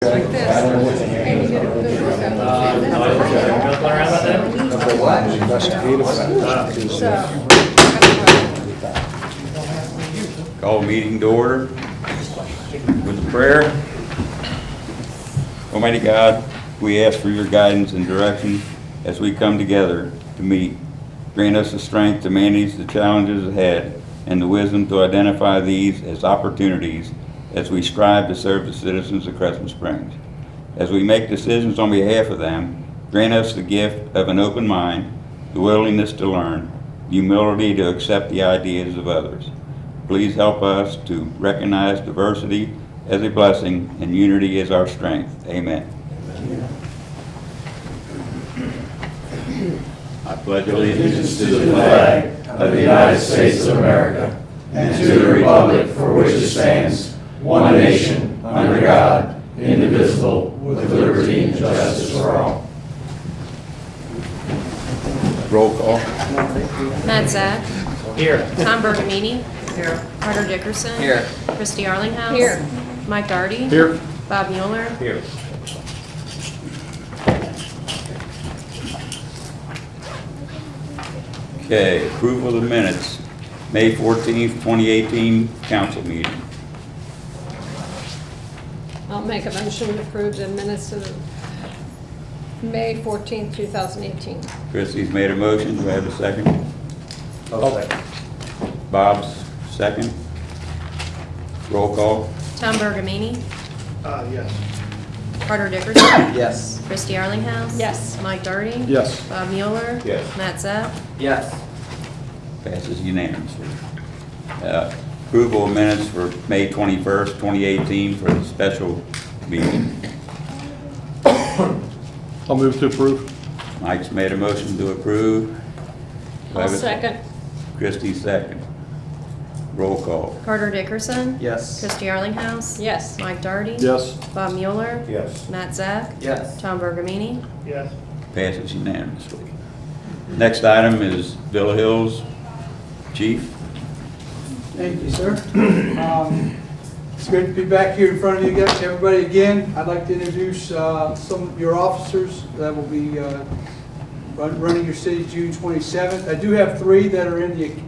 Like this. And you get a good look at it. Call meeting to order with a prayer. Almighty God, we ask for your guidance and direction as we come together to meet. Grant us the strength to manage the challenges ahead and the wisdom to identify these as opportunities as we strive to serve the citizens of Crescent Springs. As we make decisions on behalf of them, grant us the gift of an open mind, the willingness to learn, the humility to accept the ideas of others. Please help us to recognize diversity as a blessing and unity as our strength. Amen. I pledge Allegiance to the flag of the United States of America and to the republic for which it stands, one nation, under God, indivisible, with liberty and justice for all. roll call. Matt Zack. Here. Tom Bergamini. Here. Carter Dickerson. Here. Christy Arlinghouse. Here. Mike Darty. Here. Bob Mueller. Here. Okay, approval of the minutes, May 14th, 2018, council meeting. I'll make a motion to approve the minutes of May 14th, 2018. Christie's made a motion, do I have a second? Second. Bob's second. Roll call. Tom Bergamini. Yes. Carter Dickerson. Yes. Christy Arlinghouse. Yes. Mike Darty. Yes. Bob Mueller. Yes. Matt Zack. Yes. Passes unanimously. Approval of minutes for May 21st, 2018 for the special meeting. I'll move to approve. Mike's made a motion to approve. Do I I'll have a- second. Christie's second. Roll call. Carter Dickerson. Yes. Christy Arlinghouse. Yes. Mike Darty. Yes. Bob Mueller. Yes. Matt Zack. Yes. Tom Bergamini. Yes. Passes unanimously. Next item is Villa Hills. Chief. Thank you, sir. It's great to be back here in front of you guys, everybody again. I'd like to introduce some of your officers that will be running your city June 27th. I do have three that are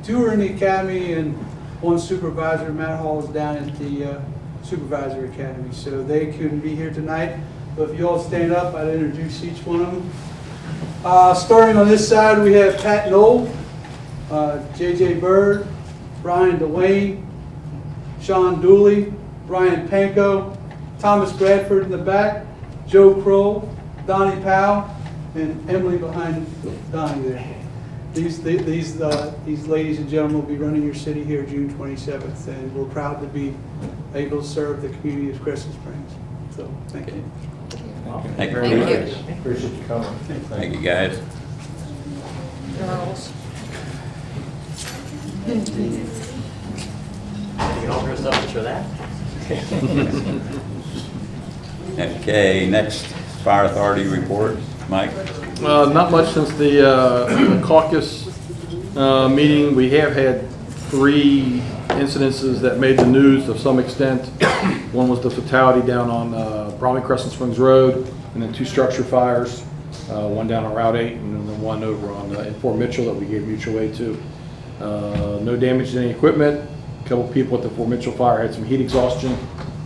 two are in the academy and one supervisor. Matt Hall is down at the supervisor academy, so they couldn't be here tonight. But if you all stand up, I'd introduce each one of them. Starting on this side, we have Pat Knoll, J.J. Bird, Brian DeWayne, Sean Dooley, Brian Panko, Thomas Bradford in the back, Joe Kroll, Donnie Powell, and Emily behind Donnie there. These ladies and gentlemen will be running your city here June 27th, and we're proud to be able to serve the community of Crescent Springs. So, thank you. Thank you. Thank you. Appreciate you coming. Thank you, guys. Girls. You all dressed up for that? Okay, next fire authority report. Mike? Not much since the caucus meeting. We have had 3 incidences that made the news of some extent. One was the fatality down on Bromley Crescent Springs Road, and then 2 structure fires, one down on Route 8 and then one over on in Fort Mitchell that we gave mutual aid to. No damage to any equipment. A couple people at the Fort Mitchell fire had some heat exhaustion,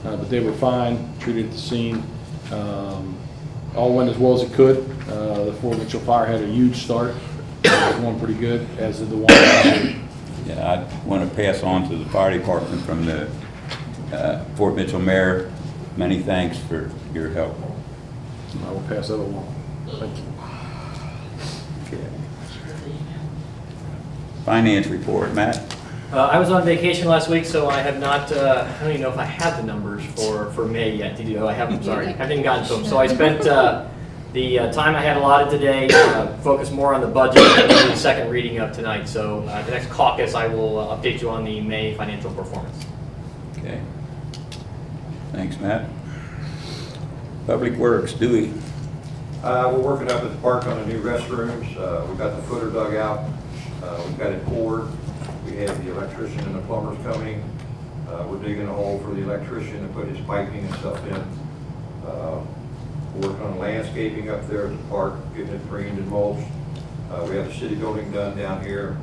but they were fine, treated at the scene. All went as well as it could. The Fort Mitchell fire had a huge start. It was going pretty good, as did the one. Yeah, I want to pass on to the fire department from the Fort Mitchell mayor. Many thanks for your help. I will pass that along. Thank you. Okay. Finance report, Matt? I was on vacation last week, so I have not, I don't even know if I have the numbers for May yet. Did you? Oh, I haven't, sorry. I haven't even gotten to them. So I spent the time I had allotted today focused more on the budget and the second reading of tonight. So the next caucus, I will update you on the May financial performance. Okay. Thanks, Matt. Public Works, Dewey. We're working up at the park on the new restrooms. We've got the footer dug out. We've got it poured. We have the electrician and the plumbers coming. We're digging a hole for the electrician to put his piping and stuff in. We're working on landscaping up there at the park, getting it greened and mulched. We have the city building done down here.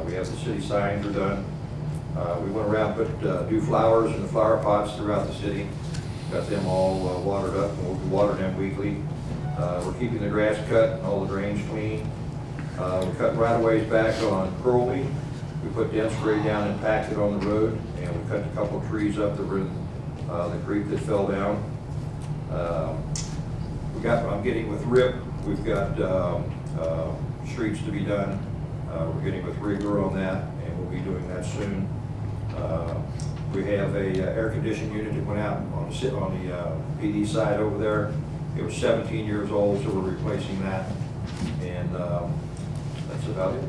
We have the city signs are done. We went around, put new flowers in the flower pots throughout the city. Got them all watered up, and we'll be watering them weekly. We're keeping the grass cut and all the drains clean. We're cutting right-of-ways back on Crowley. We put dense spray down and packed it on the road, and we cut a couple of trees up the creek that fell down. I'm getting with RIP. We've got streets to be done. We're getting with Rigor on that, and we'll be doing that soon. We have a air conditioning unit that went out on the PD side over there. It was 17 years old, so we're replacing that, and that's about it.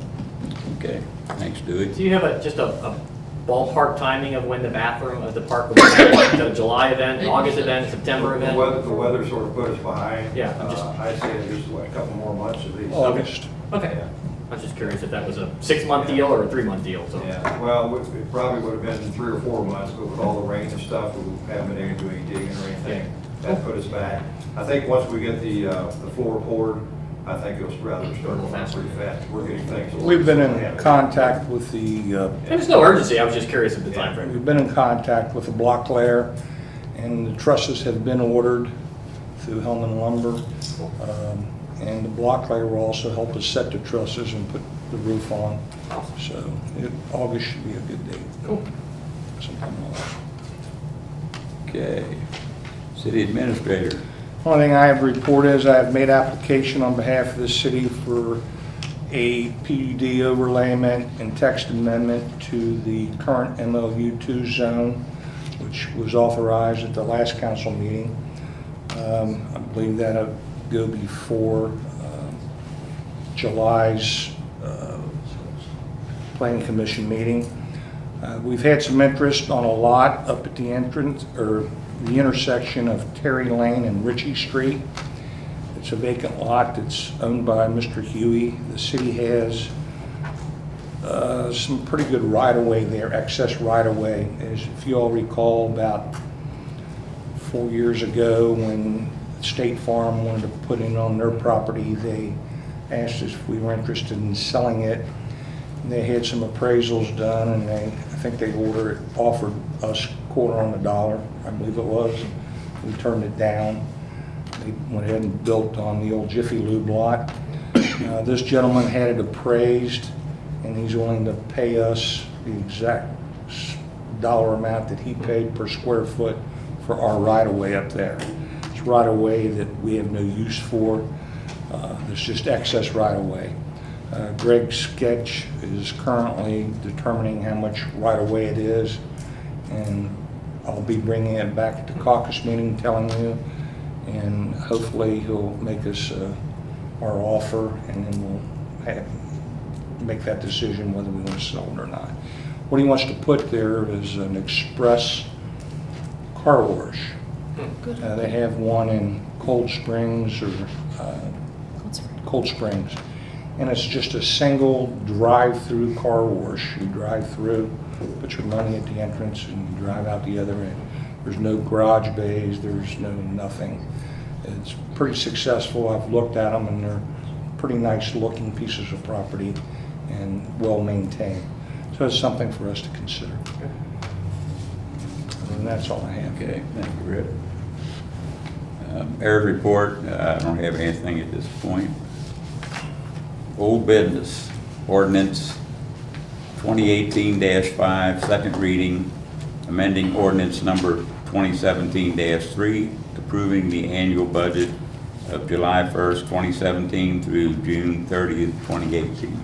Okay, thanks, Dewey. Do you have just a ballpark timing of when the bathroom of the park will be done? The July event, August event, September event? The weather sort of put us behind. Yeah, I'd say at least a couple more months at least. August. Okay. Yeah. I was just curious if that was a 6-month deal or a 3-month deal. So. Yeah, well, it probably would have been 3 or 4 months, but with all the rain and stuff, we haven't been able to do any digging or anything. That put us back. I think once we get the floor poured, I think it'll rather start going pretty fast. We're getting things. We've been in contact with the, There's no urgency. I was just curious of the time frame. we've been in contact with the block layer, and the trusses have been ordered through Hellman Lumber. And the block layer will also help us set the trusses and put the roof on. So August should be a good date. Cool. Sometime in August. Okay, city administrator. Only thing I have to report is I have made application on behalf of the city for a PUD overlayment and text amendment to the current MLU2 zone, which was authorized at the last council meeting. I believe that'll go before July's Planning Commission meeting. We've had some interest on a lot up at the entrance, or the intersection of Terry Lane and Ritchie Street. It's a vacant lot that's owned by Mr. Huey. The city has some pretty good right-of-way there, excess right-of-way. As if you all recall, about 4 years ago when State Farm wanted to put in on their property, they asked us if we were interested in selling it. And they had some appraisals done, and I think they offered us $quarter on the dollar, I believe it was. We turned it down. They went ahead and built on the old Jiffy Lube lot. This gentleman had it appraised, and he's willing to pay us the exact dollar amount that he paid per square foot for our right-of-way up there. It's right-of-way that we have no use for. There's just excess right-of-way. Greg's sketch is currently determining how much right-of-way it is, and I'll be bringing it back at the caucus meeting, telling you, and hopefully he'll make us our offer, and then we'll make that decision whether we want to sell it or not. What he wants to put there is an express car wash. They have one in Cold Springs or Cold Springs, and it's just a single drive-through car wash. You drive through, put your money at the entrance, and you drive out the other end. There's no garage bays, there's no nothing. It's pretty successful. I've looked at them, and they're pretty nice looking pieces of property and well maintained. So it's something for us to consider. And that's all I have. Okay, thank you, Rick. Mayor's report, I don't have anything at this point. Old business, ordinance 2018-5, second reading, amending ordinance number 2017-3, approving the annual budget of July 1st, 2017 through June 30th, 2018.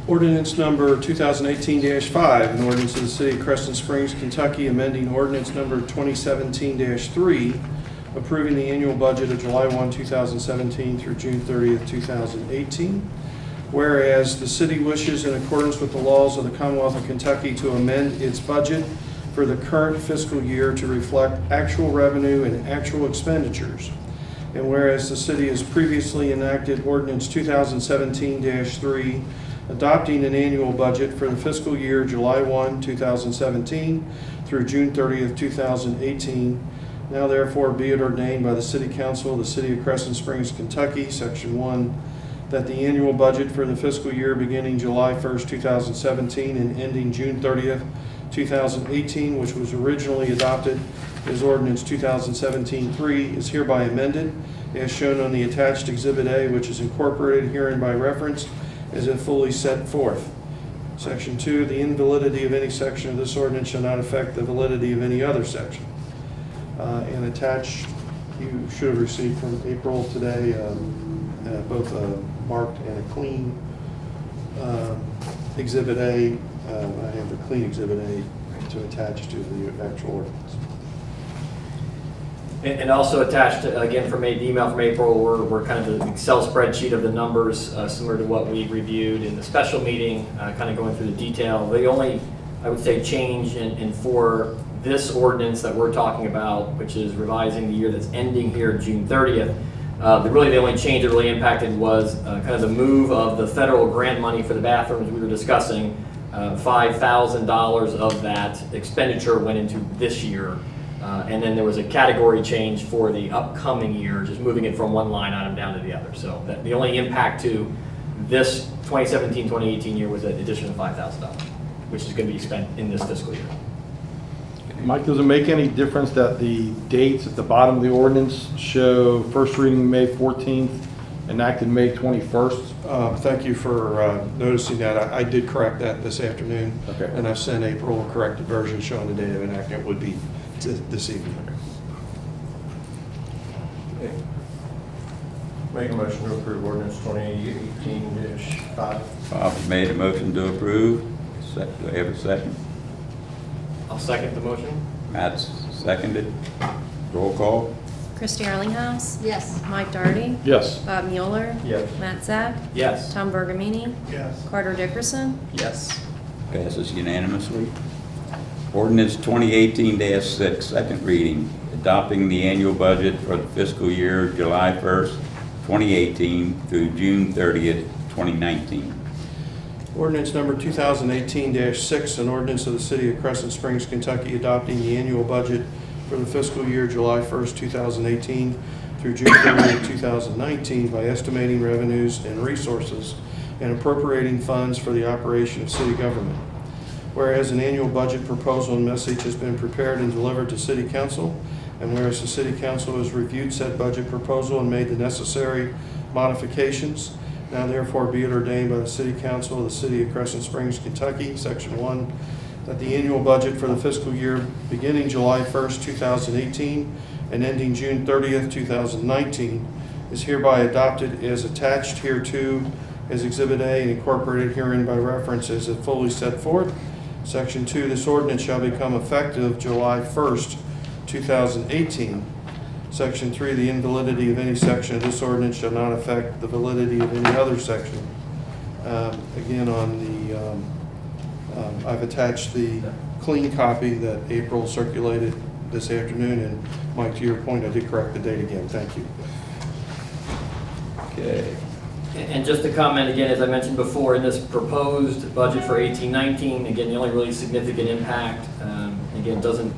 Ordinance number 2018-5, an ordinance of the City of Crescent Springs, Kentucky, amending ordinance number 2017-3, approving the annual budget of July 1, 2017 through June 30th, 2018. Whereas the city wishes, in accordance with the laws of the Commonwealth of Kentucky, to amend its budget for the current fiscal year to reflect actual revenue and actual expenditures. And whereas the city has previously enacted ordinance 2017-3, adopting an annual budget for the fiscal year July 1, 2017 through June 30th, 2018. Now therefore be it ordained by the City Council of the City of Crescent Springs, Kentucky, Section 1, that the annual budget for the fiscal year beginning July 1st, 2017 and ending June 30th, 2018, which was originally adopted as ordinance 2017-3, is hereby amended as shown on the attached Exhibit A, which is incorporated herein by reference as if fully set forth. Section 2, the invalidity of any section of this ordinance shall not affect the validity of any other section. And attached, you should have received from April today, both a marked and a clean Exhibit A. I have the clean Exhibit A to attach to the actual ordinance. And also attached, again, from the email from April, we're kind of the Excel spreadsheet of the numbers, similar to what we reviewed in the special meeting, kind of going through the detail. The only, I would say, change in for this ordinance that we're talking about, which is revising the year that's ending here June 30th, the only change that really impacted was kind of the move of the federal grant money for the bathrooms we were discussing. $5,000 of that expenditure went into this year. And then there was a category change for the upcoming year, just moving it from one line item down to the other. So the only impact to this 2017-2018 year was an addition of $5,000, which is going to be spent in this fiscal year. Mike, does it make any difference that the dates at the bottom of the ordinance show first reading May 14th, enacted May 21st? Thank you for noticing that. I did correct that this afternoon. Okay. And I've sent April a corrected version showing the date of enactment would be this evening. Make a motion to approve ordinance 2018-5. Bob made a motion to approve. Do I have a second? I'll second the motion. Matt's seconded. Roll call. Christie Arlinghouse, Yes. Mike Doherty, Yes. Bob Mueller, Yes. Matt Zack, Yes. Tom Bergamini, Yes. Carter Dickerson, Yes. Passes unanimously. Ordinance 2018-6, second reading, adopting the annual budget for the fiscal year July 1st, 2018 through June 30th, 2019. Ordinance number 2018-6, an ordinance of the City of Crescent Springs, Kentucky, adopting the annual budget for the fiscal year July 1st, 2018 through June 30th, 2019 by estimating revenues and resources and appropriating funds for the operation of city government. Whereas an annual budget proposal and message has been prepared and delivered to City Council, and whereas the City Council has reviewed said budget proposal and made the necessary modifications, now therefore be it ordained by the City Council of the City of Crescent Springs, Kentucky, Section 1, that the annual budget for the fiscal year beginning July 1st, 2018 and ending June 30th, 2019 is hereby adopted as attached hereto as Exhibit A and incorporated herein by reference as it fully set forth. Section 2, this ordinance shall become effective July 1st, 2018. Section 3, the invalidity of any section of this ordinance shall not affect the validity of any other section. Again, on the, I've attached the clean copy that April circulated this afternoon, and Mike, to your point, I did correct the date again. Thank you. Okay. And just to comment again, as I mentioned before, in this proposed budget for 18-19, again, the only really significant impact, again, doesn't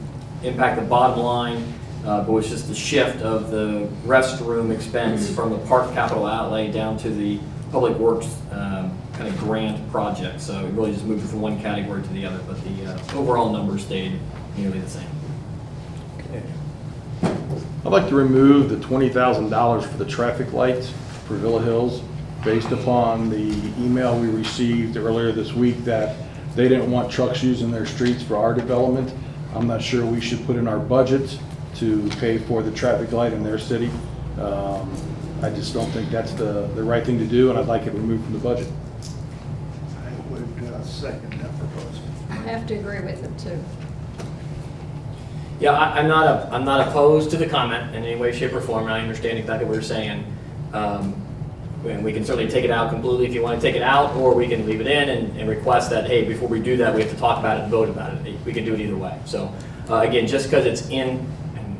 impact the bottom line, but was just the shift of the restroom expense from the park capital outlay down to the public works kind of grant project. So it really just moved from one category to the other, but the overall numbers stayed nearly the same. I'd like to remove the $20,000 for the traffic lights for Villa Hills, based upon the email we received earlier this week that they didn't want trucks using their streets for our development. I'm not sure we should put in our budget to pay for the traffic light in their city. I just don't think that's the right thing to do, and I'd like it removed from the budget. I would second that proposal. I have to agree with it too. Yeah, I'm not opposed to the comment in any way, shape, or form, and I understand exactly what you're saying. And we can certainly take it out completely if you want to take it out, or we can leave it in and request that, hey, before we do that, we have to talk about it and vote about it. We can do it either way. So again, just because it's in,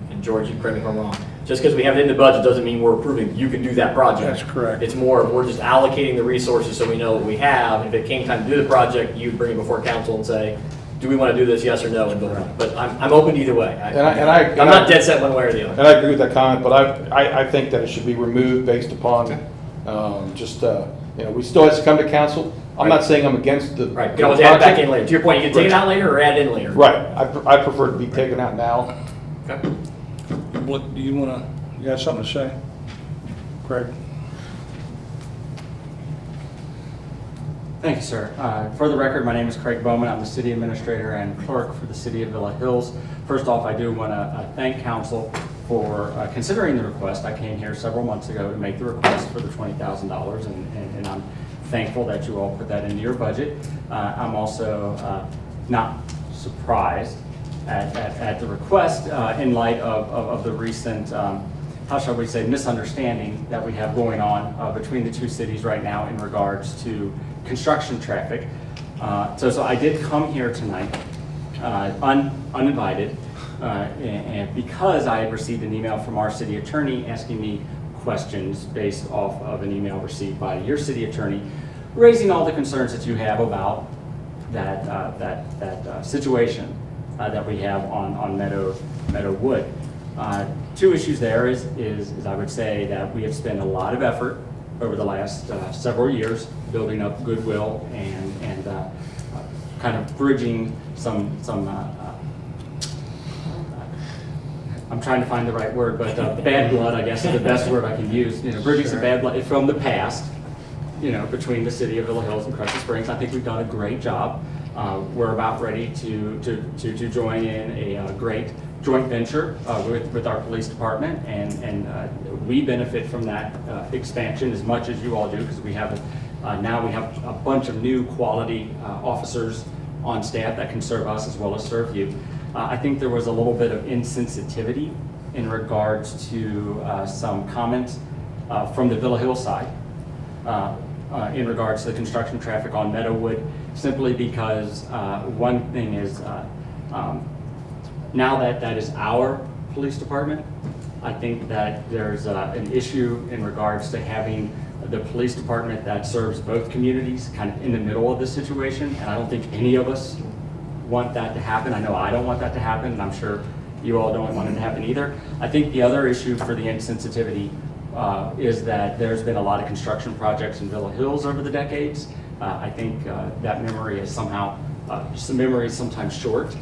and George, you correct me if I'm wrong, just because we have it in the budget doesn't mean we're approving you can do that project. That's correct. It's more of we're just allocating the resources so we know what we have. If it came time to do the project, you'd bring it before council and say, do we want to do this, yes or no, and vote on it. But I'm open either way. And I'm not dead set one way or the other. And I agree with that comment, but I think that it should be removed based upon, we still have to come to council. I'm not saying I'm against the. Right, you can always add it back in later. To your point, you can take it out later or add it in later. Right, I prefer it to be taken out now. Okay. What, do you got something to say? Craig? Thank you, sir. For the record, my name is Craig Bowman. I'm the city administrator and clerk for the city of Villa Hills. First off, I do want to thank council for considering the request. I came here several months ago to make the request for the $20,000, and I'm thankful that you all put that into your budget. I'm also not surprised at the request in light of the recent, how shall we say, misunderstanding that we have going on between the two cities right now in regards to construction traffic. So I did come here tonight uninvited, and because I had received an email from our city attorney asking me questions based off of an email received by your city attorney, raising all the concerns that you have about that situation that we have on Meadowwood. Two issues there is I would say that we have spent a lot of effort over the last several years building up goodwill and kind of bridging some I'm trying to find the right word, but bad blood, I guess, is the best word I can use. Bridging some bad blood from the past, between the city of Villa Hills and Crescent Springs. I think we've done a great job. We're about ready to join in a great joint venture with our police department, and we benefit from that expansion as much as you all do, because we have now we have a bunch of new quality officers on staff that can serve us as well as serve you. I think there was a little bit of insensitivity in regards to some comments from the Villa Hills side in regards to the construction traffic on Meadowwood, simply because one thing is now that is our police department, I think that there's an issue in regards to having the police department that serves both communities kind of in the middle of this situation, and I don't think any of us want that to happen. I know I don't want that to happen, and I'm sure you all don't want it to happen either. I think the other issue for the insensitivity is that there's been a lot of construction projects in Villa Hills over the decades. I think that memory is somehow, memory is sometimes short,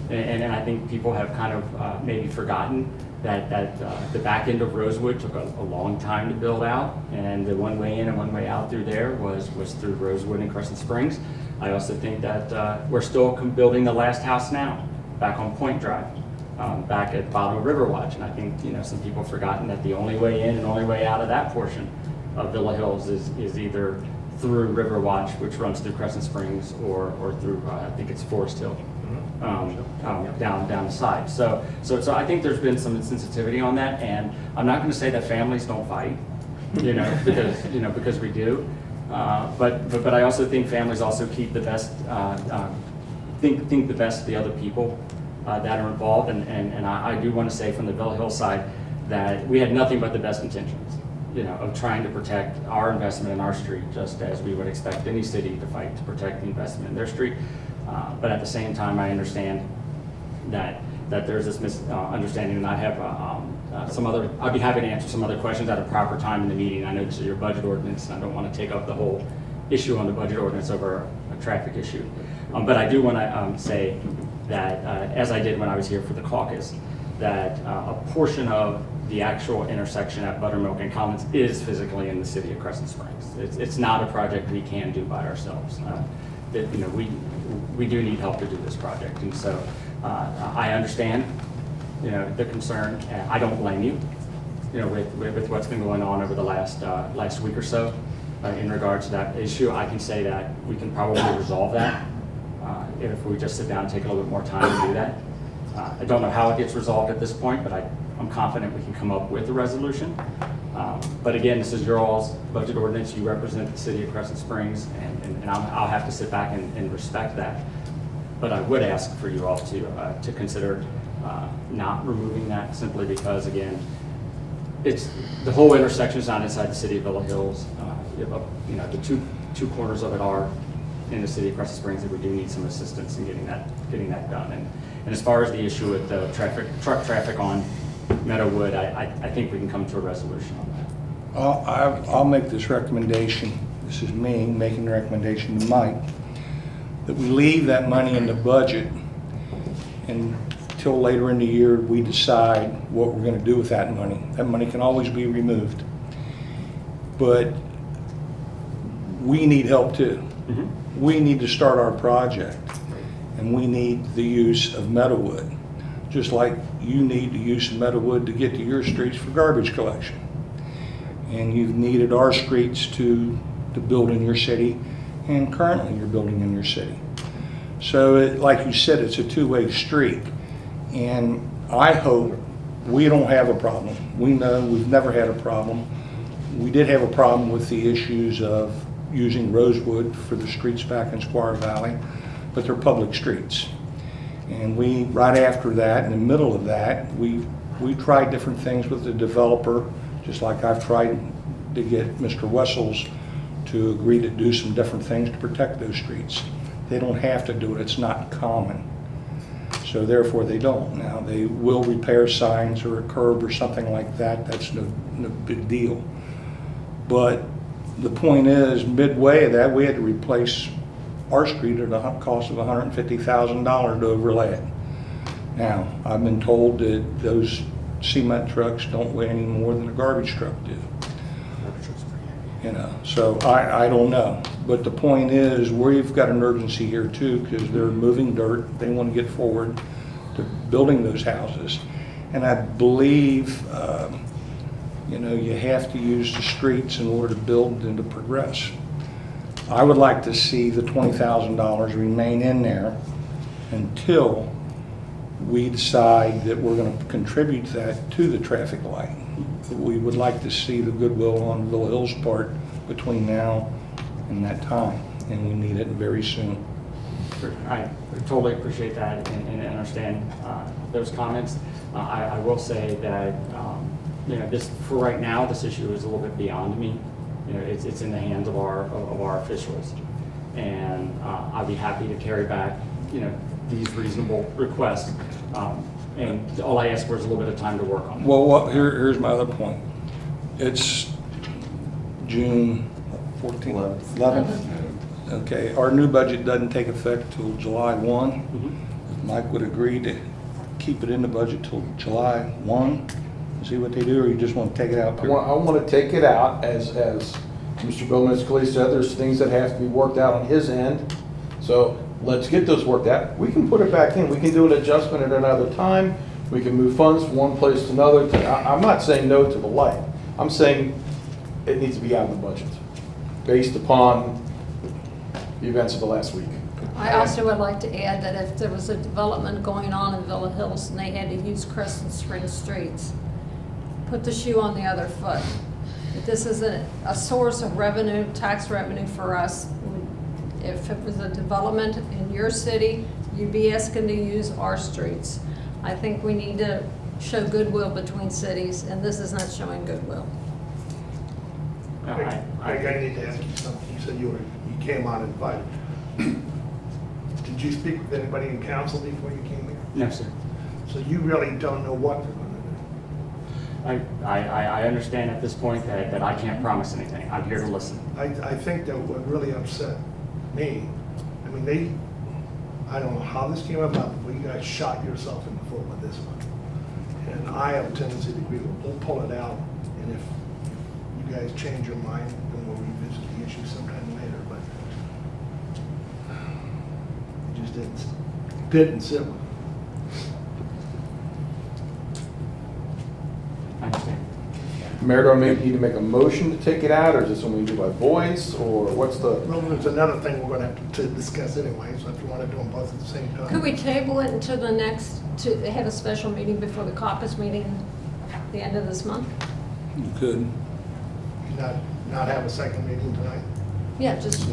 and I think people have kind of maybe forgotten that the back end of Rosewood took a long time to build out, and the one way in and one way out through there was through Rosewood and Crescent Springs. I also think that we're still building the last house now, back on Point Drive, back at bottom of Riverwatch, and I think some people have forgotten that the only way in and only way out of that portion of Villa Hills is either through Riverwatch, which runs through Crescent Springs, or through I think it's Forest Hill, down the side. So I think there's been some insensitivity on that, and I'm not going to say that families don't fight, because we do. But I also think families also keep the best, think the best of the other people that are involved, and I do want to say from the Villa Hills side that we had nothing but the best intentions, of trying to protect our investment in our street, just as we would expect any city to fight to protect the investment in their street. But at the same time, I understand that there's this misunderstanding, and I have I'd be happy to answer some other questions at a proper time in the meeting. I know this is your budget ordinance, and I don't want to take up the whole issue on the budget ordinance over a traffic issue. But I do want to say that, as I did when I was here for the caucus, that a portion of the actual intersection at Buttermilk and Commons is physically in the city of Crescent Springs. It's not a project we can do by ourselves. We do need help to do this project, and so I understand the concern. I don't blame you, with what's been going on over the last week or so in regards to that issue. I can say that we can probably resolve that if we just sit down and take a little bit more time to do that. I don't know how it gets resolved at this point, but I'm confident we can come up with a resolution. But again, this is your all's budget ordinance. You represent the city of Crescent Springs, and I'll have to sit back and respect that. But I would ask for you all to consider not removing that, simply because, again, it's the whole intersection is not inside the city of Villa Hills. The two corners of it are in the city of Crescent Springs that we do need some assistance in getting that done. And as far as the issue with the truck traffic on Meadowwood, I think we can come to a resolution on that. I'll make this recommendation. This is me making the recommendation to Mike, that we leave that money in the budget until later in the year we decide what we're going to do with that money. That money can always be removed. But we need help too. We need to start our project, and we need the use of Meadowwood, just like you need the use of Meadowwood to get to your streets for garbage collection. And you've needed our streets to build in your city, and currently you're building in your city. So like you said, it's a two-way street, and I hope we don't have a problem. We know we've never had a problem. We did have a problem with the issues of using Rosewood for the streets back in Squire Valley, but they're public streets. And we, right after that, in the middle of that, we tried different things with the developer, just like I've tried to get Mr. Wessels to agree to do some different things to protect those streets. They don't have to do it, it's not common. So therefore they don't. Now they will repair signs or a curb or something like that, that's no big deal. But the point is, midway of that, we had to replace our street at a cost of $150,000 to overlay it. Now, I've been told that those cement trucks don't weigh any more than a garbage truck do. You know, so I don't know. But the point is, we've got an urgency here too, because they're moving dirt. They want to get forward to building those houses. And I believe, you know, you have to use the streets in order to build and to progress. I would like to see the $20,000 remain in there until we decide that we're going to contribute that to the traffic light. We would like to see the goodwill on Villa Hills part between now and that time, and we need it very soon. I totally appreciate that and understand those comments. I will say that you know, this, for right now, this issue is a little bit beyond me. You know, it's in the hands of our officials, and I'd be happy to carry back, you know, these reasonable requests. And all I ask for is a little bit of time to work on it. Well, here's my other point. It's June 14th, 11th. Okay, our new budget doesn't take effect till July 1. If Mike would agree to keep it in the budget till July 1, see what they do, or you just want to take it out? I want to take it out, as Mr. Gomez-Calise said, there's things that have to be worked out on his end. So let's get those worked out. We can put it back in. We can do an adjustment at another time. We can move funds from one place to another. I'm not saying no to the light. I'm saying it needs to be out of the budget based upon the events of the last week. I also would like to add that if there was a development going on in Villa Hills and they had to use Crescent Springs streets, put the shoe on the other foot. If this is a source of revenue, tax revenue for us, if it was a development in your city, you'd be asking to use our streets. I think we need to show goodwill between cities, and this is not showing goodwill. I need to ask you something. You said you came on invited. Did you speak with anybody in council before you came here? No, sir. So you really don't know what they're going to do? I understand at this point that I can't promise anything. I'm here to listen. I think that what really upset me, I mean, I don't know how this came about, but you guys shot yourself in the foot with this one. And I have a tendency to agree, we'll pull it out, and if you guys change your mind, then we'll revisit the issue sometime later, but it just didn't sit with me. I understand. Mayor, do I need to make a motion to take it out, or is this something we do by voice, or what's the? Well, there's another thing we're gonna have to discuss anyway, so if you wanna do them both at the same time. Could we table it until the next, to have a special meeting before the caucus meeting at the end of this month? You could. Not have a second meeting tonight? Yeah, just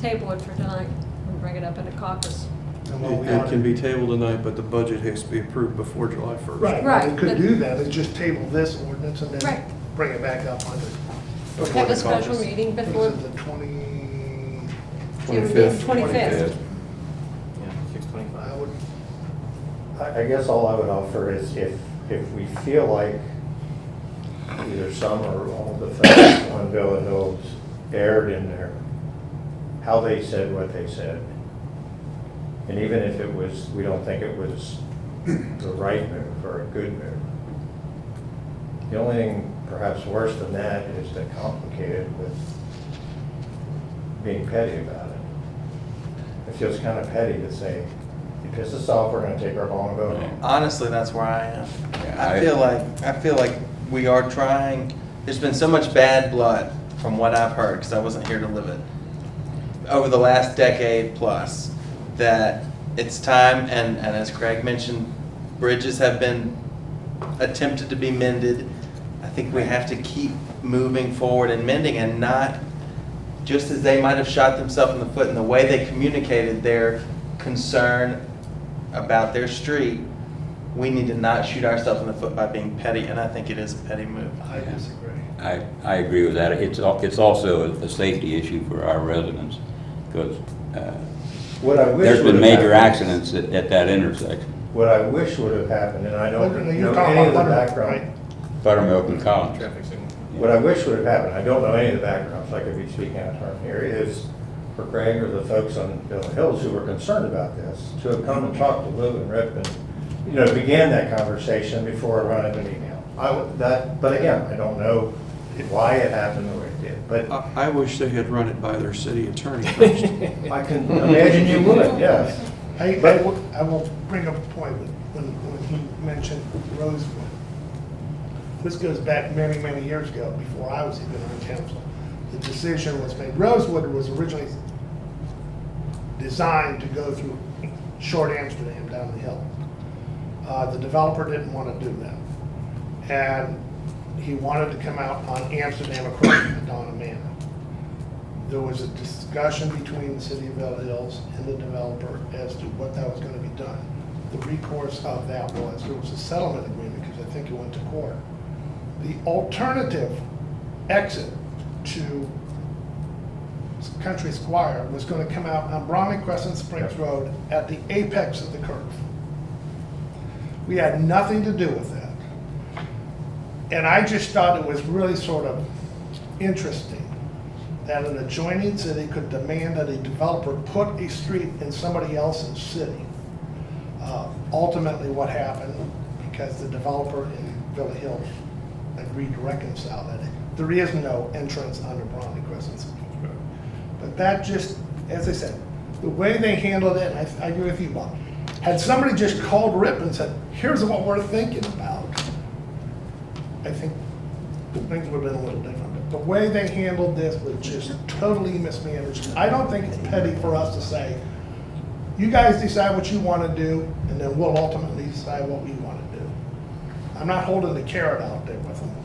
table it for tonight and bring it up at a caucus. And what we It ought can to- be tabled tonight, but the budget has to be approved before July 1st. Right, Right, we could but- do that, is just table this ordinance and Right. then bring it back up under. Before Have the a special caucus. meeting before, This is the 25th. 25th. Yeah, 6:25. I would, I guess all I would offer is if we feel like either some or all the facts on Villa Hills erred in their, how they said what they said, and even if it was, we don't think it was the right move or a good move. The only thing perhaps worse than that is to complicate it with being petty about it. It feels kind of petty to say, you piss us off, we're gonna take our ball and go home. Honestly, that's where I am. I- I feel like we are trying. There's been so much bad blood from what I've heard, because I wasn't here to live it, over the last decade plus, that it's time, and as Craig mentioned, bridges have been attempted to be mended. I think we have to keep moving forward and mending, and not, just as they might have shot themselves in the foot in the way they communicated their concern about their street, we need to not shoot ourselves in the foot by being petty, and I think it is a petty move. I disagree. I agree with that. It's also a safety issue for our residents, because What I wish there's would been have major happened- accidents at that intersection, What I wish would have happened, and I don't You're know talking any of the about Buttermilk, background. right? Buttermilk and Collins. Traffic signal. What I wish would have happened, I don't know any of the background, so I could be speaking out of turn here, is for Craig or the folks on Villa Hills who were concerned about this, to have come and talked to Lou and Rip and, began that conversation before I run into an email. But again, I don't know why it happened the way it did, but I wish they had run it by their city attorney first. I can imagine you would, yes. I will bring up a point when he mentioned Rosewood. This goes back many, many years ago, before I was even on council. The decision was made. Rosewood was originally designed to go through Short Amsterdam down the hill. The developer didn't want to do that. And he wanted to come out on Amsterdam across the Madonna Manor. There was a discussion between the city of Villa Hills and the developer as to what that was going to be done. The recourse of that was, there was a settlement agreement, because I think it went to court. The alternative exit to Country Squire was going to come out on Bromley Crescent Springs Road at the apex of the curve. We had nothing to do with that. And I just thought it was really sort of interesting that an adjoining city could demand that a developer put a street in somebody else's city. Ultimately, what happened, because the developer in Villa Hills agreed to reconcile that, there is no entrance under Bromley Crescent Springs Road. But that just, as I said, the way they handled it, and I agree with you, Bob. Had somebody just called Rip and said, here's what we're thinking about, I think things would have been a little different. But the way they handled this was just totally mismanaged. I don't think it's petty for us to say, you guys decide what you want to do, and then we'll ultimately decide what we want to do. I'm not holding the carrot out there with them.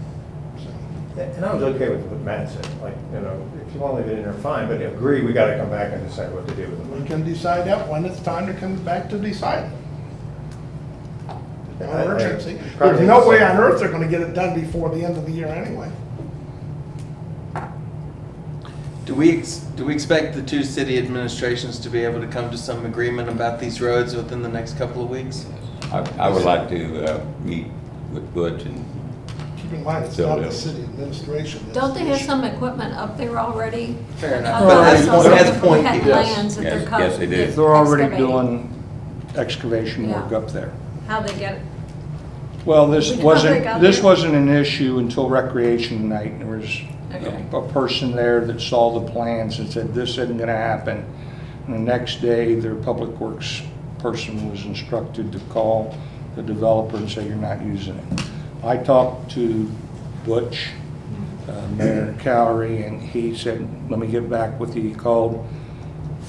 So. And I was okay with what Matt said, like, if you want to leave it in there, fine, but agree, we got to come back and decide what to do with it. We can decide that when it's time to come back to decide it. No urgency. There's no way on earth they're going to get it done before the end of the year anyway. Do we expect the two city administrations to be able to come to some agreement about these roads within the next couple of weeks? I would like to meet with Butch and Keep in mind, it's not the city administration. that's Don't they the have issue. some equipment up there already? Fair enough. Oh, But I that's saw that's something. point. We had yes. plans that Yes, they're yes, they did. They're already excavating. doing excavation work Yeah. up there. How they get it. Well, this We know they wasn't, got this there. wasn't an issue until recreation night. There was Okay. a person there that saw the plans and said, this isn't gonna happen. And the next day, their public works person was instructed to call the developer and say, you're not using it. I talked to Butch, Mayor Cowrie, and he said, let me get back with you. He called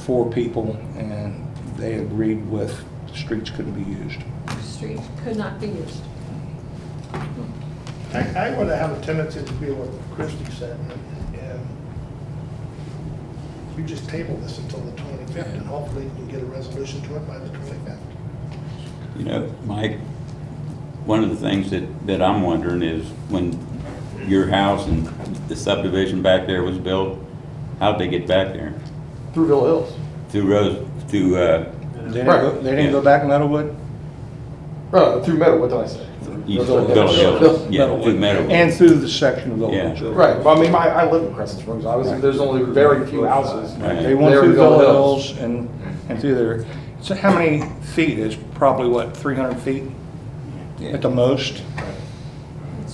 4 people and they agreed with the streets couldn't be used. Street could not be used. I would have a tendency to be what Christie said, and we just table this until the 25th, and hopefully we can get a resolution to it by the 25th. Mike, one of the things that I'm wondering is when your house and the subdivision back there was built, how'd they get back there? Through Villa Hills. They didn't go back Meadowwood? Through Meadowwood, what did I say? Villa Hills, yeah, through Meadowwood. And through the section of Villa Yeah. Hills. Right, well, I mean, I live in Crescent Springs, obviously, there's only very few houses. Right. They went There through we go, Villa Hills. Hills and through there. So how many feet is probably what, 300 feet at the most?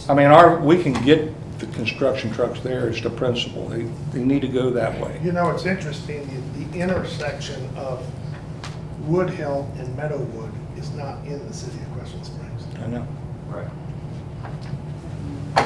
I mean, we can get the construction trucks there is the principle. They need to go that way. You know, it's interesting, the intersection of Wood Hill and Meadowwood is not in the city of Crescent Springs. I know. Right.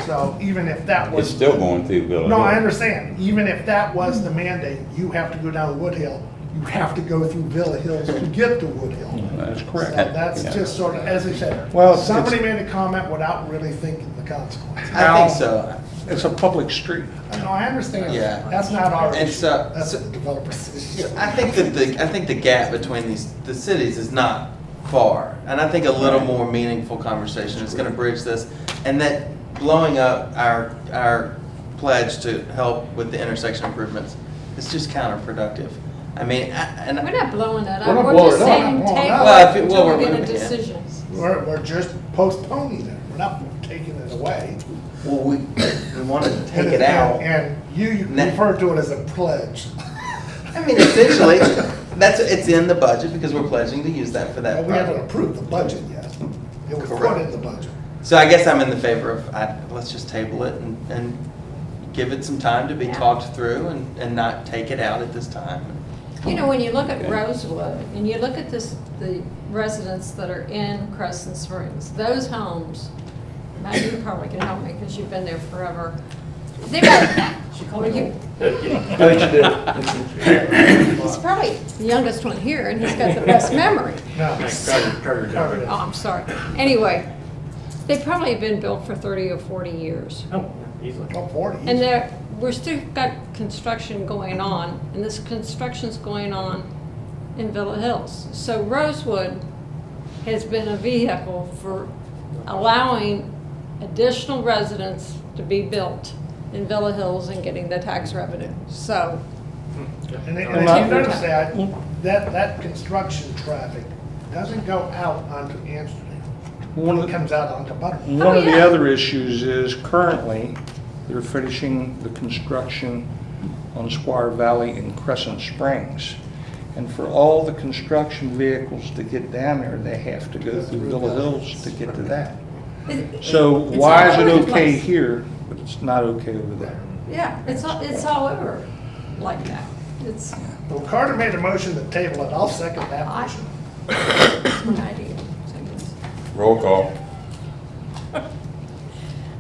So even if that was. It's still going through Villa Hills. No, I understand. Even if that was the mandate, you have to go down Wood Hill. You have to go through Villa Hills to get to Wood Hill. That's So correct. that's Yeah. just sort of, as I said, Well, somebody made a comment without really thinking the consequences. I think so. It's a public street. No, I understand. Yeah. That's not our And issue. so- That's the developer's issue. I think the gap between the cities is not far, and I think a little more meaningful conversation is going to bridge this, and that blowing up our pledge to help with the intersection improvements is just counterproductive. I mean, We're not blowing that We're up, not we're blowing just it up. saying Well, table well, it if it- until well, we get a yeah. decision. We're just postponing it. We're not taking it away. well, we want to take it out. And you Nah. refer to it as a pledge. I mean, essentially, it's in the budget because we're pledging to use that for that Well, we haven't project. approved the budget yet. It was put Correct. in the budget. So I guess I'm in the favor of, let's just table it and give it some time to be Yeah. talked through and not take it out at this time. You know, when you look at Rosewood, and you look at the residents that are in Crescent Springs, those homes, Matt, you probably can help me because you've been there forever. They're well, you- He's probably the youngest one here, and he's got the best memory. No. Carter. Oh, I'm sorry. Anyway, they probably have been built for 30 or 40 years. Oh, easily. Oh, 40. And we're still got construction going on, and this construction's going on in Villa Hills. So Rosewood has been a vehicle for allowing additional residents to be built in Villa Hills and getting the tax revenue. So, And if you notice that construction traffic doesn't go out onto Amsterdam. It comes out onto Butterfield. One of the yeah. other issues is currently they're finishing the construction on Squire Valley in Crescent Springs. And for all the construction vehicles to get down there, they have to go through Villa Hills to get to that. So it's why all is it over the okay place. here, but it's not okay over there? yeah, it's all over like that. It's Well, Carter made a motion to table it. I'll second that motion. it's my idea. So it's- Roll call.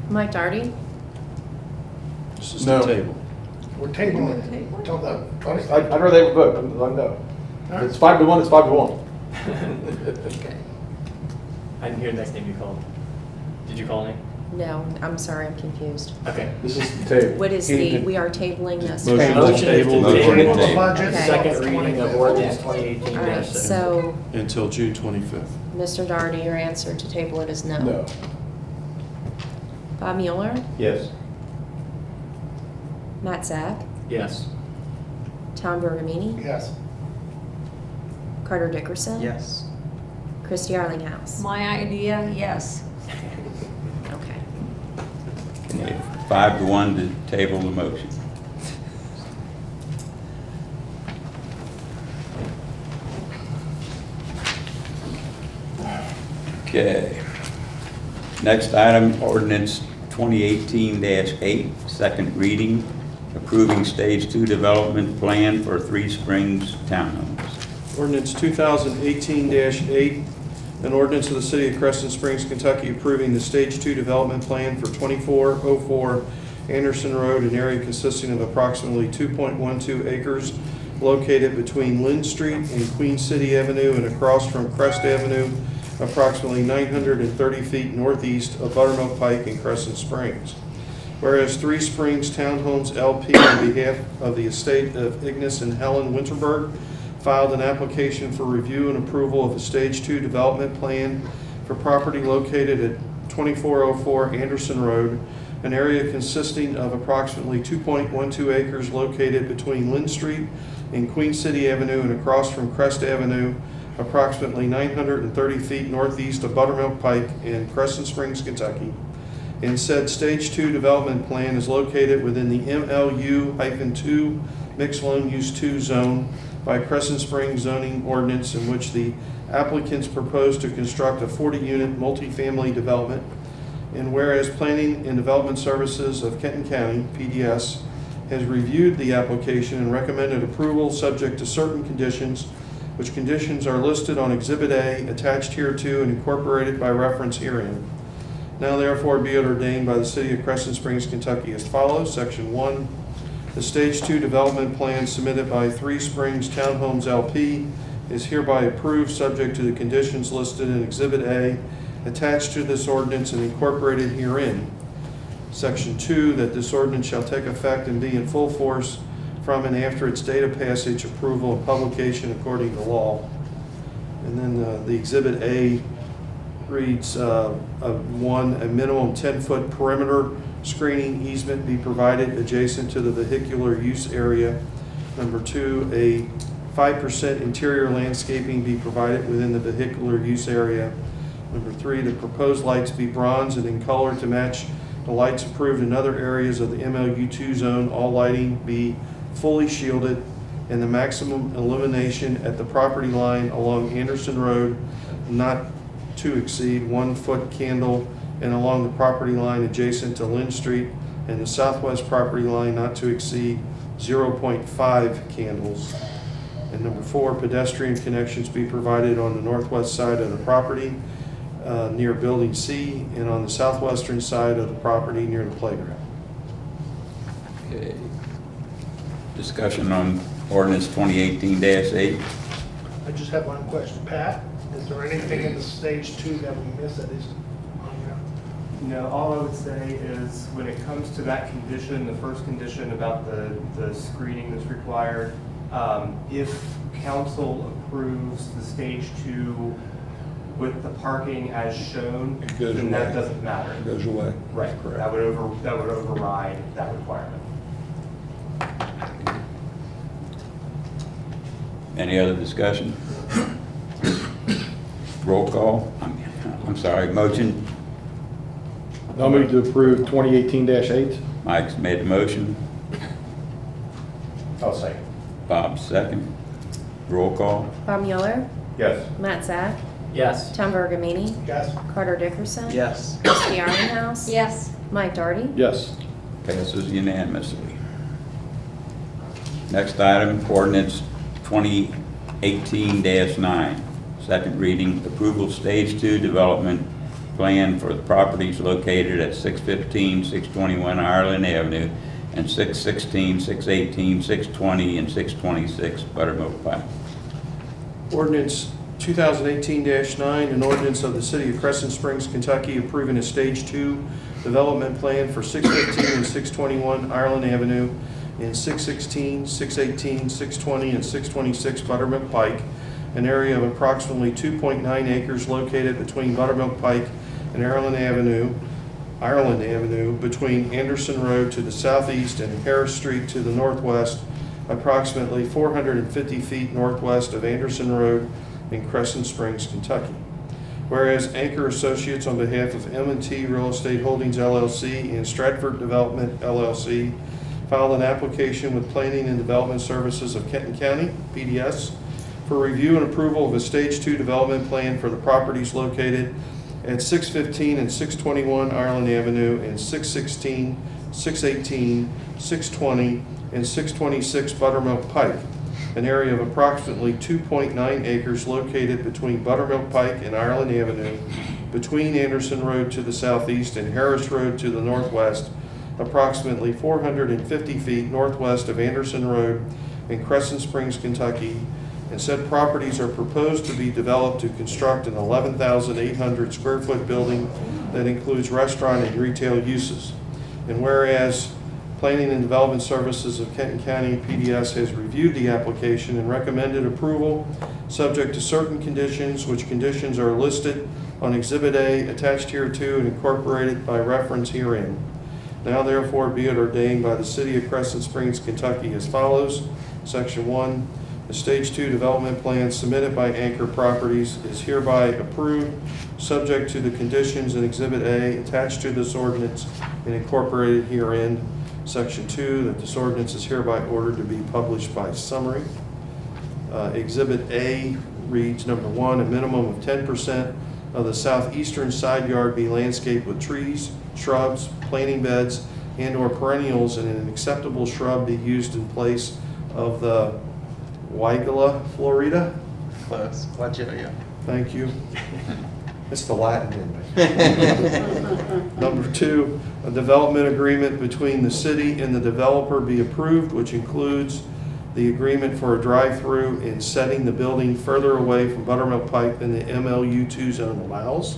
Mike Darty, This is No. the table. We're tabling it until the 20th. I'd rather have a vote, but let them know. If it's 5-1, it's 5-1. Okay. I didn't hear the next name you called. Did you call a name? no, I'm sorry, I'm confused. Okay. This is the table. What is we are tabling this? Motion to Motion is table to the table Table the Table. budget. Okay. Second reading of ordinance Okay. 2018 All right, so, until June 25th. Mr. Darty, your answer to table it is no. No. Bob Mueller, Yes. Matt Zack, Yes. Tom Bergamini, Yes. Carter Dickerson. Yes. Christy Arlinghouse. My idea, yes. Okay. Okay, 5-1 to table the motion. Okay. Next item, ordinance 2018-8, second reading, approving Stage 2 development plan for Three Springs Townhomes. Ordinance 2018-8, an ordinance of the City of Crescent Springs, Kentucky approving the Stage 2 development plan for 2404 Anderson Road, an area consisting of approximately 2.12 acres located between Lynn Street and Queen City Avenue and across from Crest Avenue, approximately 930 feet northeast of Buttermilk Pike in Crescent Springs. Whereas Three Springs Townhomes LP, on behalf of the estate of Ignace and Helen Winterberg, filed an application for review and approval of a Stage 2 development plan for property located at 2404 Anderson Road, an area consisting of approximately 2.12 acres located between Lynn Street in Queen City Avenue and across from Crest Avenue, approximately 930 feet northeast of Buttermilk Pike in Crescent Springs, Kentucky. And said Stage 2 development plan is located within the MLU-2 Mixed Loan Use 2 zone by Crescent Springs zoning ordinance, in which the applicants propose to construct a 40-unit multifamily development. And whereas Planning and Development Services of Kenton County, PDS, has reviewed the application and recommended approval subject to certain conditions, which conditions are listed on Exhibit A, attached hereto and incorporated by reference herein. Now therefore be it ordained by the City of Crescent Springs, Kentucky as follows. Section 1, the Stage 2 development plan submitted by Three Springs Townhomes LP is hereby approved subject to the conditions listed in Exhibit A, attached to this ordinance and incorporated herein. Section 2, that this ordinance shall take effect and be in full force from and after its date of passage, approval, and publication according to law. And then the Exhibit A reads, 1, a minimum 10-foot perimeter screening easement be provided adjacent to the vehicular use area. Number 2, a 5% interior landscaping be provided within the vehicular use area. Number 3, the proposed lights be bronze and in color to match the lights approved in other areas of the MLU2 zone. All lighting be fully shielded, and the maximum illumination at the property line along Anderson Road not to exceed 1 foot candle, and along the property line adjacent to Lynn Street and the southwest property line not to exceed 0.5 candles. And number 4, pedestrian connections be provided on the northwest side of the property near Building C, and on the southwestern side of the property near the playground. Okay. Discussion on ordinance 2018-8. I just have one question. Pat, is there anything in the Stage 2 that we missed that isn't on there? No, all I would say is when it comes to that condition, the first condition about the screening that's required, if council approves the Stage 2 with the parking as shown, It goes then that away. doesn't matter. It goes away. Right, Correct. that would override that requirement. Any other discussion? Roll call. I'm sorry, motion. I'll move to approve 2018-8. Mike's made the motion. I'll second. Bob second. Roll call. Bob Mueller, Yes. Matt Zach, Yes. Tom Bergamini, Yes. Carter Dickerson. Yes. Christie Arlinghouse. Yes. Mike Darty. Yes. Passes unanimously. Next item, ordinance 2018-9. Second reading, approval Stage 2 development plan for the properties located at 615, 621 Ireland Avenue and 616, 618, 620, and 626 Buttermilk Pike. Ordinance 2018-9, an ordinance of the City of Crescent Springs, Kentucky, approving a Stage 2 development plan for 615 and 621 Ireland Avenue and 616, 618, 620, and 626 Buttermilk Pike, an area of approximately 2.9 acres located between Buttermilk Pike and Ireland Avenue, between Anderson Road to the southeast and Harris Street to the northwest, approximately 450 feet northwest of Anderson Road in Crescent Springs, Kentucky. Whereas Anchor Associates on behalf of M&T Real Estate Holdings LLC and Stratford Development LLC filed an application with Planning and Development Services of Kenton County, PDS, for review and approval of a Stage 2 development plan for the properties located at 615 and 621 Ireland Avenue and 616, 618, 620, and 626 Buttermilk Pike, an area of approximately 2.9 acres located between Buttermilk Pike and Ireland Avenue, between Anderson Road to the southeast and Harris Road to the northwest, approximately 450 feet northwest of Anderson Road in Crescent Springs, Kentucky, and said properties are proposed to be developed to construct an 11,800 square foot building that includes restaurant and retail uses. And whereas Planning and Development Services of Kenton County, PDS, has reviewed the application and recommended approval subject to certain conditions, which conditions are listed on Exhibit A, attached hereto and incorporated by reference herein. Now therefore be it ordained by the City of Crescent Springs, Kentucky as follows. Section 1, the Stage 2 development plan submitted by Anchor Properties is hereby approved, subject to the conditions in Exhibit A attached to this ordinance and incorporated herein. Section 2, that this ordinance is hereby ordered to be published by summary. Exhibit A reads, number 1, a minimum of 10% of the southeastern side yard be landscaped with trees, shrubs, planting beds, and/or perennials, and an acceptable shrub be used in place of the Weigela florida. Close. Wagelia. Thank you. It's the Latin in me. Number 2, a development agreement between the city and the developer be approved, which includes the agreement for a drive-through and setting the building further away from Buttermilk Pike than the MLU2 zone allows.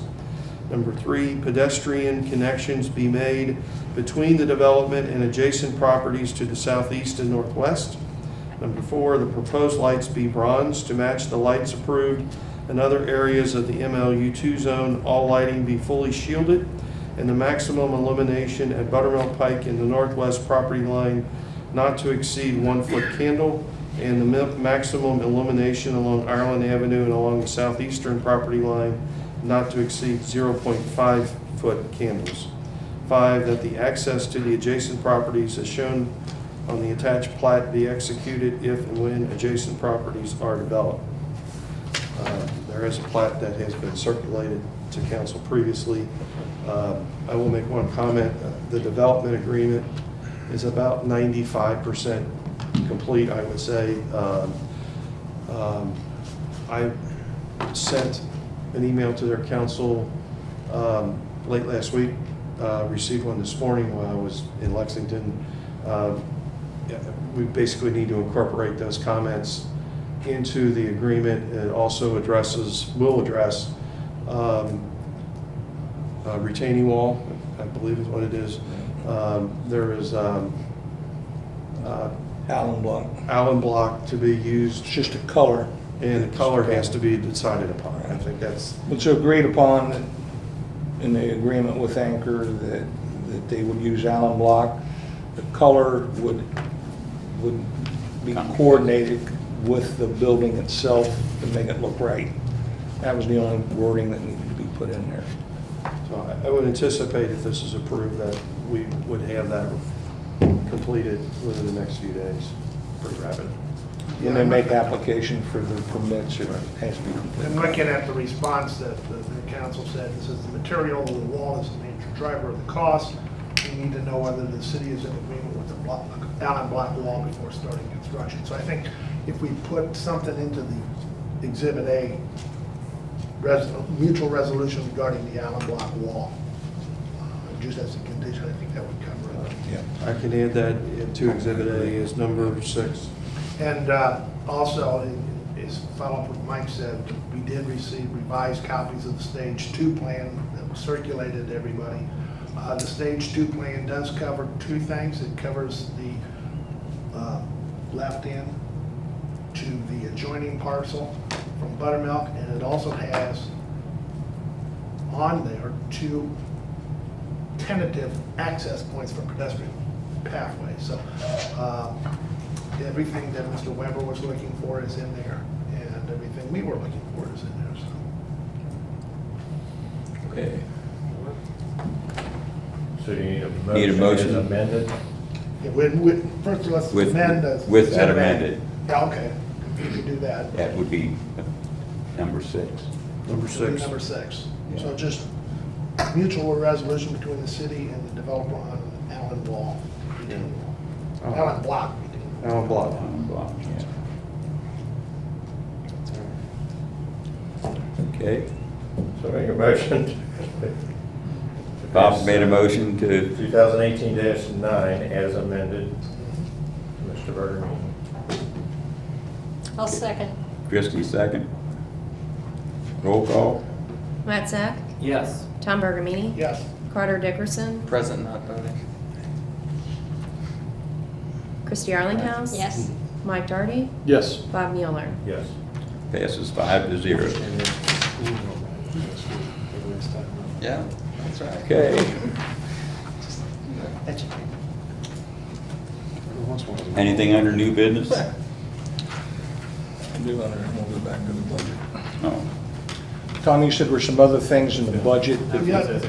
Number 3, pedestrian connections be made between the development and adjacent properties to the southeast and northwest. Number 4, the proposed lights be bronze to match the lights approved in other areas of the MLU2 zone. All lighting be fully shielded, and the maximum illumination at Buttermilk Pike in the northwest property line not to exceed 1-foot candle, and the maximum illumination along Ireland Avenue and along the southeastern property line not to exceed 0.5-foot candles. 5, that the access to the adjacent properties as shown on the attached plat be executed if and when adjacent properties are developed. There is a plat that has been circulated to council previously. I will make one comment. The development agreement is about 95% complete, I would say. I sent an email to their council late last week, received one this morning while I was in Lexington. We basically need to incorporate those comments into the agreement. It also will address retaining wall, I believe is what it is. There is Allen block to be used. It's just a color. And the color has to be decided upon. I think that's. It's agreed upon in the agreement with Anchor that they would use Allen block. The color would be coordinated with the building itself to make it look right. That was the only wording that needed to be put in there. So I would anticipate if this is approved that we would have that completed within the next few days, pretty rapid. When they make application for the permits, it has to be completed. And looking at the response that the council said, this is the material of the wall is the major driver of the cost. We need to know whether the city is in agreement with the Allen block wall before starting construction. So I think if we put something into the Exhibit A, mutual resolution regarding the Allen block wall, just as a condition, I think that would cover it. Yeah, I can add that to Exhibit A as number 6. And also, as follow up what Mike said, we did receive revised copies of the Stage 2 plan that was circulated to everybody. The Stage 2 plan does cover 2 things. It covers the left end to the adjoining parcel from Buttermilk, and it also has on there 2 tentative access points for pedestrian pathways. So everything that Mr. Weber was looking for is in there, and everything we were looking for is in there. So. Okay. So do you Need a motion? as amended? Yeah, first let's With- amend the. with that amended. Yeah, okay, you can do that. That would be number 6. Number It'll be 6. Number 6. Yeah. So just mutual resolution between the city and the developer on Allen Wall. Oh. Allen Block. Allen block. Block, yeah. Okay. So make a motion. Bob made a motion to, 2018-9 as amended. Mr. Berger. I'll second. Christie second. Roll call. Matt Zak, Yes. Tom Bergamini, Yes. Carter Dickerson, Present, not voting. Christy Arlinghouse. Yes. Mike Darty, Yes. Bob Mueller. Yes. Passes 5-0. Yeah, that's right. Okay. Educate. Anything under new business? to do on there. We'll go back to the budget. Oh, Tom, you said there were some other things in the budget. Yeah.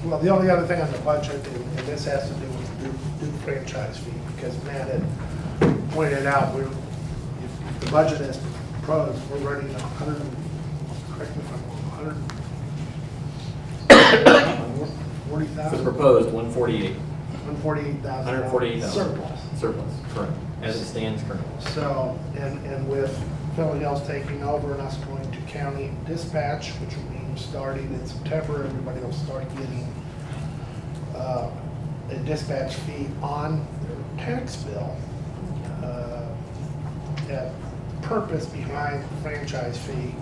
Well, the only other thing on the budget, and this has to do with the Duke franchise fee, because Matt had pointed out, if the budget is proposed, we're running 100, correct me if I'm wrong, 140,000? For the proposed 148. 148,000. 148,000. Surplus. Surplus, correct, as it stands currently. So, and with Philly Hills taking over and us going to county dispatch, which will mean starting in September, everybody will start getting a dispatch fee on their tax bill. That purpose behind the franchise fee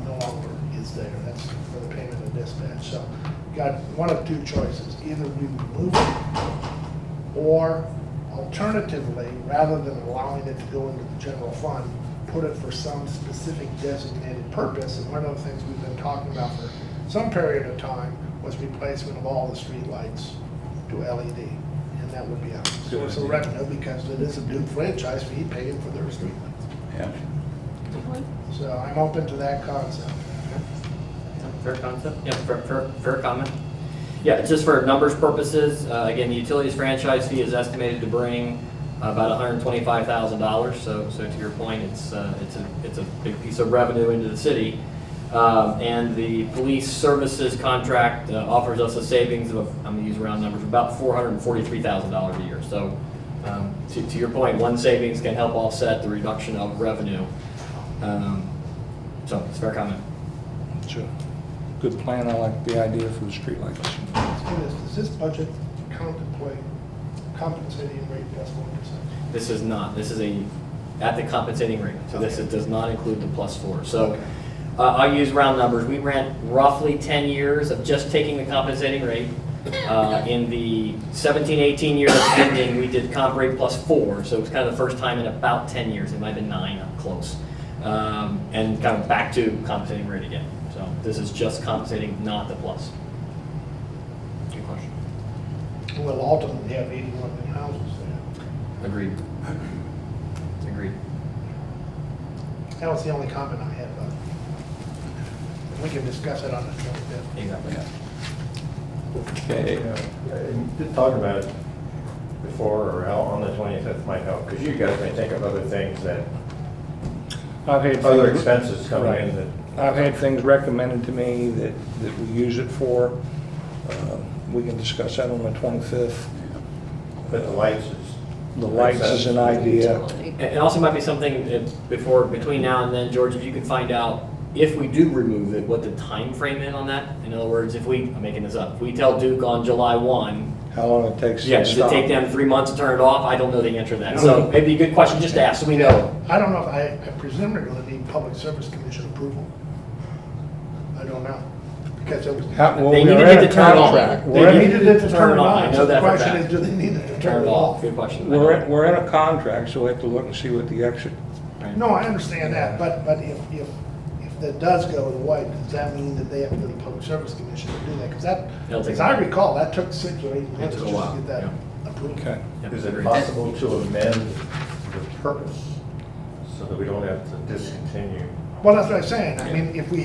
no longer is there. That's for the payment of dispatch. So you got one of two choices. Either we remove it, or alternatively, rather than allowing it to go into the general fund, put it for some specific designated purpose. And one of the things we've been talking about for some period of time was replacement of all the street lights to LED. And that would be a source of revenue because it is a Duke franchise fee paying for their street lights. yeah. So I'm open to that concept. Fair concept? Yeah, fair comment. Yeah, it's just for numbers purposes. Again, the utilities franchise fee is estimated to bring about $125,000. So to your point, it's a big piece of revenue into the city. And the police services contract offers us a savings of, I'm going to use round numbers, about $443,000 a year. So to your point, one savings can help offset the reduction of revenue. So it's a fair comment. It's a good plan. I like the idea for the streetlights. Does this budget contemplate compensating rate plus 1%? This is not. This is at the compensating rate. So it does not include the +4. So I'll use round numbers. We ran roughly 10 years of just taking the compensating rate. In the 17-18 year that's ending, we did comp rate +4. So it was kind of the first time in about 10 years. It might have been 9, I'm close. And kind of back to compensating rate again. So this is just compensating, not the plus. Good question. We'll ultimately have 81 new houses there. Agreed. Agreed. That was the only comment I had about it. We can discuss it on the 25th. Exactly. Okay, You did talk about it before or on the 25th might help, because you guys may think of other things that, I've had other things- expenses coming Right. in that. I've had things recommended to me that we use it for. We can discuss that on the 25th. But the lights is. The lights is an idea. It also might be something between now and then, George, if you could find out if we do remove it, what the time frame is on that. In other words, I'm making this up, if we tell Duke on July 1, How long it takes yeah, to does it stop. take them 3 months to turn it off? I don't know the answer to that. So maybe a good question just to ask so we know. I don't know if I presume they're going to need Public Service Commission approval. I don't know. Because it was. Well, They we're needed in it a to turn it on. contract. They We're in- needed it to turn it on. I know So that the for a question fact. is, do they need it to Turn it off. off? Good question. We're in a contract, so we have to look and see what the exit. Right. No, I understand that, but if that does go the way, does that mean that they have to go to the Public Service Commission to do that? Because It'll take as I recall, that took 6 or 8 months took just a to while, get that yeah. approved. Okay. Yep, Is it agreed. possible to amend the purpose so that we don't have to discontinue? Well, that's what I'm saying. I mean, if we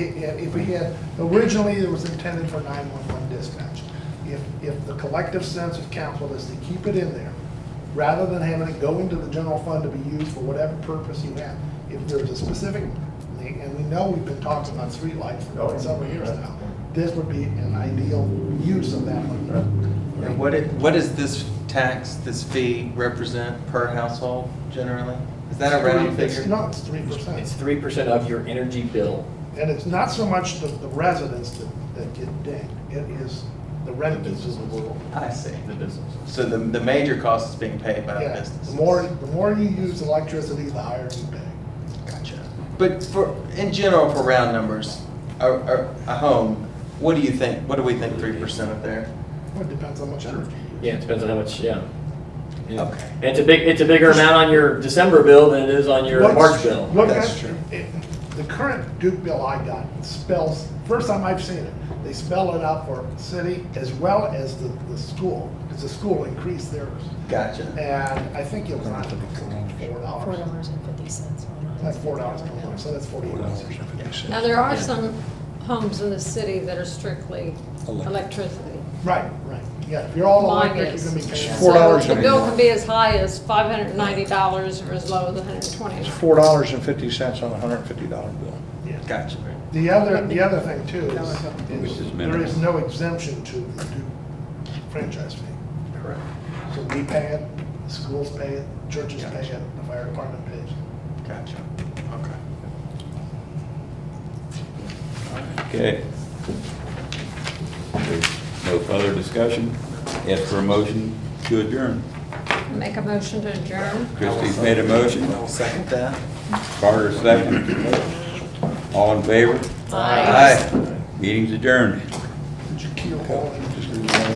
had, originally it was intended for 911 dispatch. If the collective sense of council is to keep it in there, rather than having it go into the general fund to be used for whatever purpose you have, if there's a specific, and we know we've been talking about streetlights for several years now, this would be an ideal use of that money. And what does this fee represent per household generally? Is that a round figure? No, it's 3%. It's 3% of your energy bill. And it's not so much the residents that get dinged, it is the renters of the world. I see. The business. So the major cost is being paid by the Yeah, business. the more you use electricity, the higher you pay. Gotcha. But in general, for round numbers, a home, what do you think? What do we think 3% of there? Well, it depends on how much energy you use. Yeah, it depends on how much, yeah. Okay. And it's a bigger amount on your December bill than it is on your March bill. Look That's at true. the current Duke bill I got spells, first time I've seen it, they spell it out for city as well as the school, because the school increased theirs. Gotcha. And I think it was around $4. $4.50 on That's $4 per month, so that's $48. Now, there are some homes in the city that are strictly electricity. Right, right. Yeah, if you're all Mine electric, you're is. gonna be paying. $4 So the bill can be as high as $590 or as low as $120. It's $4.50 on a $150 bill. Yeah. Gotcha. The other thing too Which is is there minimal. is no exemption to the due franchise fee. Correct. So we pay it, the schools pay it, churches pay it, the fire department pays. Gotcha. Okay. Okay. There's no further discussion. Ask for a motion to adjourn. Make a motion to adjourn. Christie's made a motion. I'll second that. Carter second. All in favor? Aye. Aye. Meeting's adjourned. Did you keel Paul in?